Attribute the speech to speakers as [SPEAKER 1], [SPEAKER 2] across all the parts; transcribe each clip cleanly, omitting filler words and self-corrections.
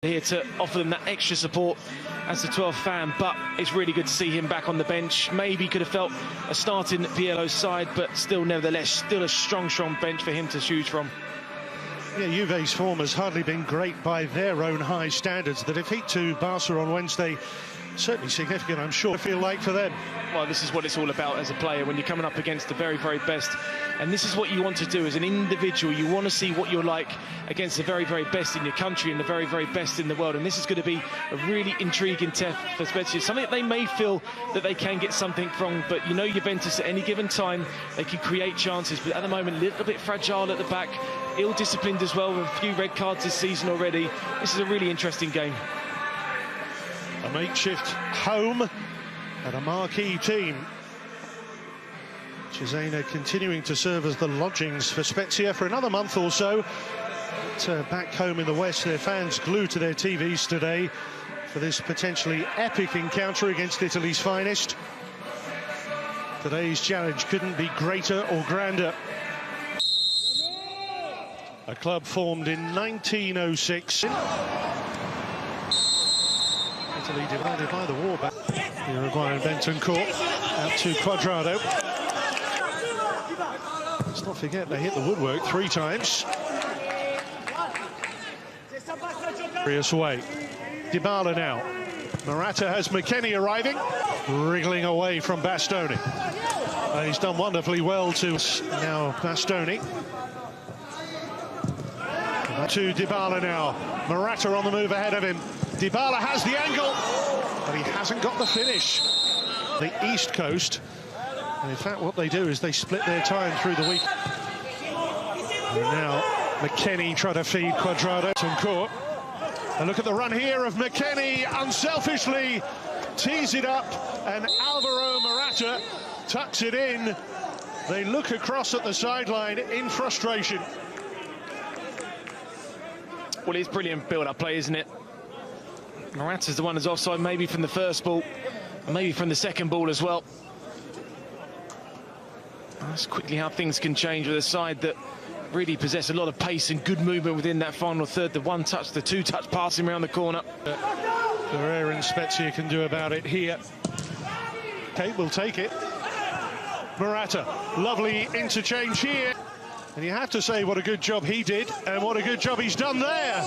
[SPEAKER 1] Here to offer them that extra support as the 12th fan, but it's really good to see him back on the bench. Maybe could have felt a start in Biello's side, but still, nevertheless, still a strong bench for him to choose from.
[SPEAKER 2] Yeah, Juve's form has hardly been great by their own high standards. The defeat to Barca on Wednesday, certainly significant, I'm sure, I feel like, for them.
[SPEAKER 1] Well, this is what it's all about as a player when you're coming up against the very, very best. And this is what you want to do as an individual. You want to see what you're like against the very, very best in your country and the very, very best in the world. And this is going to be a really intriguing test for Spezia. Something that they may feel that they can get something from, but you know Juventus at any given time, they can create chances. But at the moment, a little bit fragile at the back, ill-disciplined as well, with a few red cards this season already. This is a really interesting game.
[SPEAKER 2] A makeshift home and a marquee team. Cesena continuing to serve as the lodgings for Spezia for another month or so. But back home in the West, their fans glued to their TVs today for this potentially epic encounter against Italy's finest. Today's challenge couldn't be greater or grander. A club formed in 1906. Italy divided by the war back. Uruguay and Bentancur out to Cuadrado. Let's not forget they hit the woodwork 3 times. Serious way. Dybala now. Morata has McKennie arriving, wriggling away from Bastoni. He's done wonderfully well to now Bastoni. To Dybala now. Morata on the move ahead of him. Dybala has the angle, but he hasn't got the finish. The East Coast, and in fact what they do is they split their time through the week. And now McKennie trying to feed Cuadrado. And look at the run here of McKennie, unselfishly tees it up, and Alvaro Morata tucks it in. They look across at the sideline in frustration.
[SPEAKER 1] Well, it's brilliant build-up play, isn't it? Morata's the one who's offside, maybe from the first ball, and maybe from the second ball as well. That's quickly how things can change with a side that really possess a lot of pace and good movement within that final third. The one-touch, the two-touch passing around the corner.
[SPEAKER 2] Ferrer and Spezia can do about it here. Kate will take it. Morata, lovely interchange here. And you have to say what a good job he did and what a good job he's done there.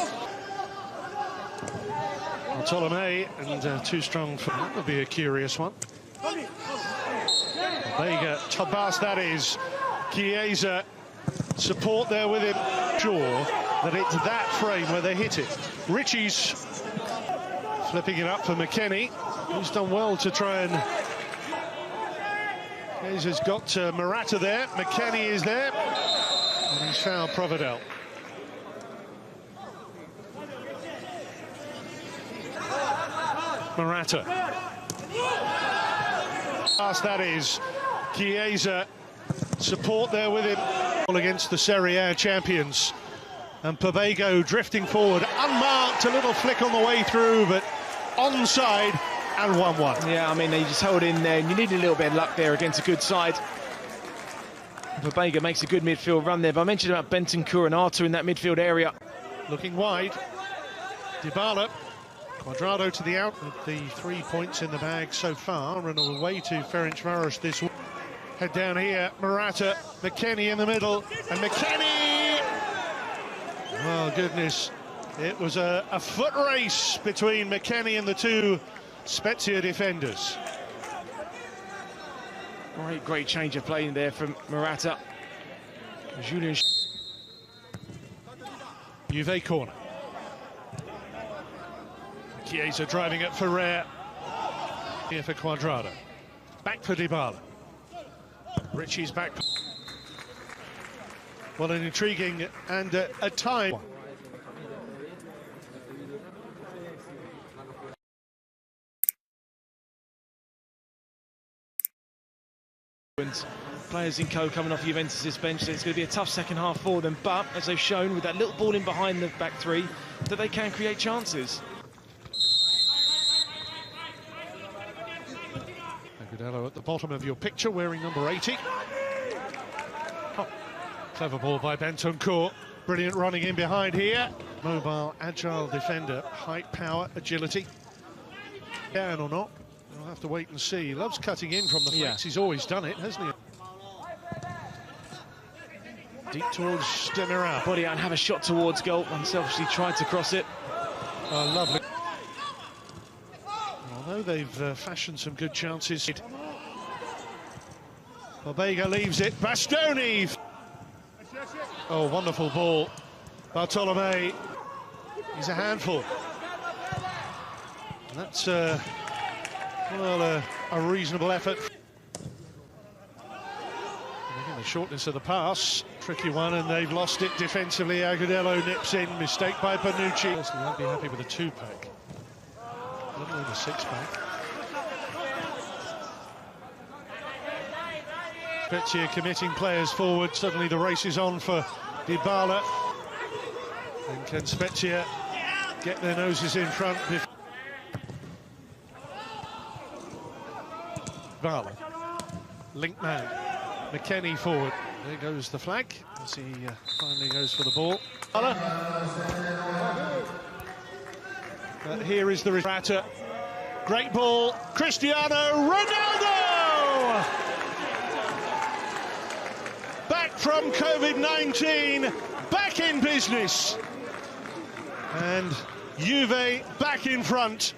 [SPEAKER 2] Bartolome and too strong for that would be a curious one. Vega, Tobas that is. Chiesa, support there with him. Sure that it's that frame where they hit it. Richie's flipping it up for McKennie. He's done well to try and... Chiesa's got Morata there. McKennie is there. And he's fouled Provedel. Morata. Pass that is. Chiesa, support there with him. Against the Serie A champions. And Pabego drifting forward, unmarked, a little flick on the way through, but onside and 1-1.
[SPEAKER 1] Yeah, I mean, they just held in there, and you need a little bit of luck there against a good side. Pabego makes a good midfield run there, but I mentioned about Bentancur and Arthur in that midfield area.
[SPEAKER 2] Looking wide. Dybala. Cuadrado to the out, with the 3 points in the bag so far, and away to Ferencvaros this week. Head down here, Morata, McKennie in the middle, and McKennie! Oh, goodness. It was a foot race between McKennie and the 2 Spezia defenders.
[SPEAKER 1] Great change of play there from Morata. Julian.
[SPEAKER 2] Juve corner. Chiesa driving it for Ferrer. Here for Cuadrado. Back for Dybala. Richie's back. Well, an intriguing and a time.
[SPEAKER 1] Players in coming off Juventus' bench, so it's going to be a tough second half for them, but as they've shown with that little ball in behind the back 3, that they can create chances.
[SPEAKER 2] Agudelo at the bottom of your picture, wearing number 80. Oh, clever ball by Bentancur. Brilliant running in behind here. Mobile, agile defender, height, power, agility. Down or not, we'll have to wait and see. He loves cutting in from the flanks. He's always done it, hasn't he? Deep towards Demiral.
[SPEAKER 1] Body out and have a shot towards goal. Unselfishly tried to cross it.
[SPEAKER 2] Oh, lovely. Although they've fashioned some good chances. Barbega leaves it. Bastoni. Oh, wonderful ball. Bartolome. He's a handful. And that's well, a reasonable effort. And again, the shortness of the pass, tricky one, and they've lost it defensively. Agudelo nips in, mistake by Bonucci. Personally, I'd be happy with a 2-pack, let alone a 6-pack. Spezia committing players forward. Suddenly the race is on for Dybala. And can Spezia get their noses in front? Dybala, link man, McKennie forward. There goes the flag as he finally goes for the ball. Here is the Morata. Great ball, Cristiano Ronaldo! Back from COVID-19, back in business. And Juve back in front.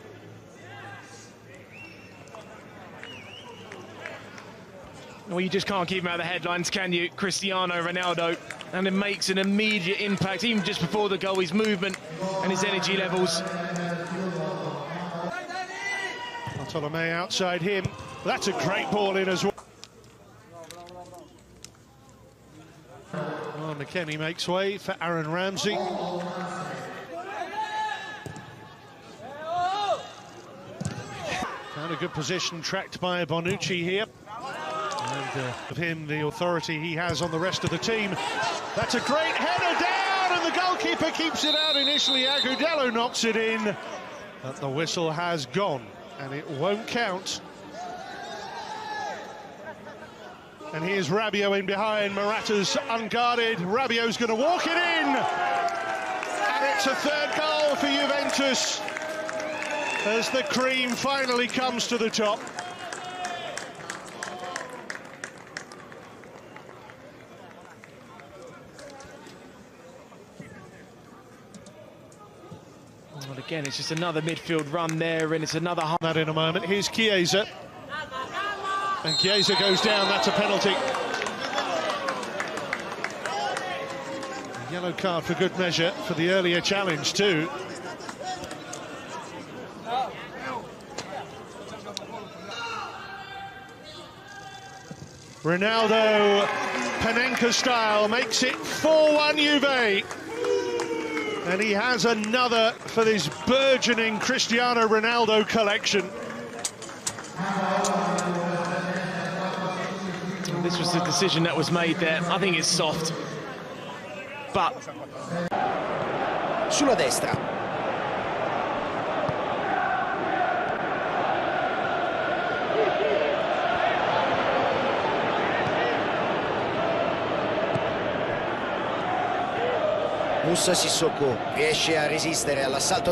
[SPEAKER 1] Well, you just can't keep him out of the headlines, can you? Cristiano Ronaldo, and it makes an immediate impact, even just before the goal, his movement and his energy levels.
[SPEAKER 2] Bartolome outside him. That's a great ball in as well. Oh, McKennie makes way for Aaron Ramsey. Found a good position, tracked by Bonucci here. And of him, the authority he has on the rest of the team. That's a great header down, and the goalkeeper keeps it out initially. Agudelo knocks it in, but the whistle has gone, and it won't count. And here's Rabiot in behind. Morata's unguarded. Rabiot's going to walk it in, and it's a third goal for Juventus as the cream finally comes to the top.
[SPEAKER 1] Well, again, it's just another midfield run there, and it's another...
[SPEAKER 2] That in a moment. Here's Chiesa. And Chiesa goes down. That's a penalty. A yellow card for good measure for the earlier challenge too. Ronaldo, Panenka style, makes it 4-1 Juve. And he has another for this burgeoning Cristiano Ronaldo collection.
[SPEAKER 1] This was the decision that was made there. I think it's soft, but...
[SPEAKER 3] Sulla destra. Moussa Sissoko riesce a resistere all'assalto